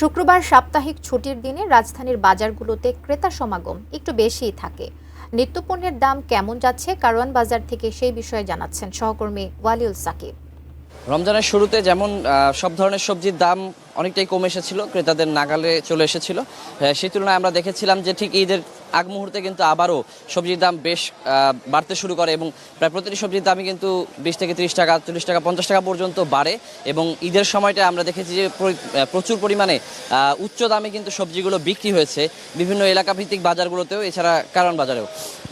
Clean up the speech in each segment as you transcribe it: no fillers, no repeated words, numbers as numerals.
শুক্রবার সাপ্তাহিক ছুটির দিনে রাজধানীর বাজারগুলোতে ক্রেতা সমাগম একটু বেশিই থাকে। নিত্যপণ্যের দাম কেমন যাচ্ছে কারওয়ান বাজার থেকে সেই বিষয়ে জানাচ্ছেন সহকর্মী ওয়ালিউল সাকিব। রমজানের শুরুতে যেমন সব ধরনের সবজির দাম অনেকটাই কমে এসেছিল, ক্রেতাদের নাগালে চলে এসেছিল। সেই তুলনায় আমরা দেখেছিলাম যে ঠিক ঈদের আগ মুহূর্তে কিন্তু আবারও সবজির দাম বেশ বাড়তে শুরু করে এবং প্রায় প্রতিটি সবজির দামই কিন্তু 20 থেকে 30 টাকা, 40 টাকা, 50 টাকা পর্যন্ত বাড়ে। এবং ঈদের সময়টা আমরা দেখেছি যে প্রচুর পরিমাণে উচ্চ দামে কিন্তু সবজিগুলো বিক্রি হয়েছে বিভিন্ন এলাকাভিত্তিক বাজারগুলোতেও, এছাড়া কারওয়ান বাজারেও।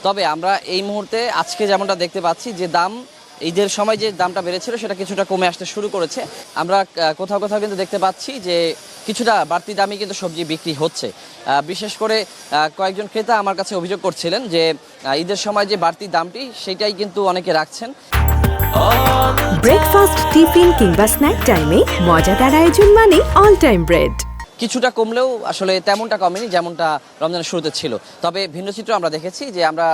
তবে আমরা এই মুহূর্তে আজকে যেমনটা দেখতে পাচ্ছি যে দাম ঈদের সময় যে দামটা বেড়েছিল সেটা কিছুটা কমে আসতে শুরু করেছে। আমরা কোথাও কোথাও কিন্তু দেখতে পাচ্ছি যে কিছুটা বাড়তি দামে কিন্তু সবজি বিক্রি হচ্ছে। বিশেষ করে কয়েকজন ক্রেতা আমার কাছে অভিযোগ করছিলেন যে ঈদের সময় যে বাড়তি দামটি সেটাই কিন্তু অনেকে রাখছেন। ব্রেকফাস্ট, টিফিন কিংবা স্ন্যাক টাইমে মজাদার আয়োজন মানে অল টাইম ব্রেড। কিছুটা কমলেও আসলে তেমনটা কমেনি যেমনটা রমজানের শুরুতে ছিল। তবে ভিন্ন চিত্র আমরা দেখেছি যে আমরা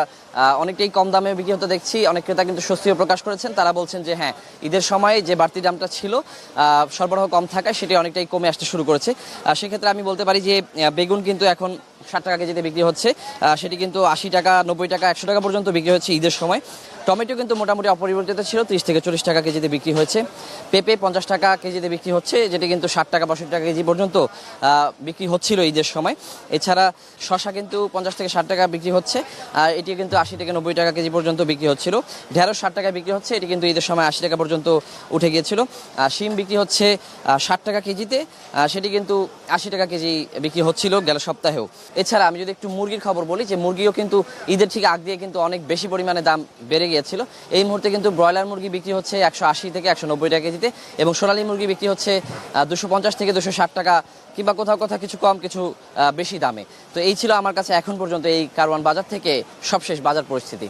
অনেকটাই কম দামে বিক্রি হতে দেখছি। অনেক ক্রেতা কিন্তু স্বস্তিও প্রকাশ করেছেন। তারা বলছেন যে হ্যাঁ, ঈদের সময় যে বাড়তি দামটা ছিল সরবরাহ কম থাকায় সেটি অনেকটাই কমে আসতে শুরু করেছে। সেক্ষেত্রে আমি বলতে পারি যে বেগুন কিন্তু এখন 60 টাকা কেজিতে বিক্রি হচ্ছে, সেটি কিন্তু 80 টাকা, 90 টাকা, 100 টাকা পর্যন্ত বিক্রি হচ্ছে ঈদের সময়। টমেটো কিন্তু মোটামুটি অপরিবর্তিত ছিল, 30 থেকে 40 টাকা কেজিতে বিক্রি হয়েছে। পেঁপে 50 টাকা কেজিতে বিক্রি হচ্ছে, যেটি কিন্তু 60 টাকা, 62 টাকা কেজি পর্যন্ত বিক্রি হচ্ছিল ঈদের সময়। এছাড়া শসা কিন্তু 50 থেকে 60 টাকা বিক্রি হচ্ছে, আর এটি কিন্তু 80 থেকে 90 টাকা কেজি পর্যন্ত বিক্রি হচ্ছিল। ঢেঁড়স 60 টাকায় বিক্রি হচ্ছে, এটি কিন্তু ঈদের সময় 80 টাকা পর্যন্ত উঠে গিয়েছিল। শিম বিক্রি হচ্ছে 60 টাকা কেজিতে, সেটি কিন্তু 80 টাকা কেজি বিক্রি হচ্ছিল গেল সপ্তাহেও। এছাড়া আমি যদি একটু মুরগির খবর বলি, যে মুরগিও কিন্তু ঈদের ঠিক আগ দিয়ে কিন্তু অনেক বেশি পরিমাণে দাম বেড়ে গিয়েছিল। এই মুহূর্তে কিন্তু ব্রয়লার মুরগি বিক্রি হচ্ছে 180 থেকে 190 টাকা কেজিতে, এবং সোনালী মুরগি বিক্রি হচ্ছে 250 থেকে 260 টাকা, কিংবা কোথাও কোথাও কিছু কম, কিছু বেশি দামে। তো এই ছিল আমার কাছে এখন পর্যন্ত এই কারওয়ান বাজার থেকে সবশেষ বাজার পরিস্থিতি।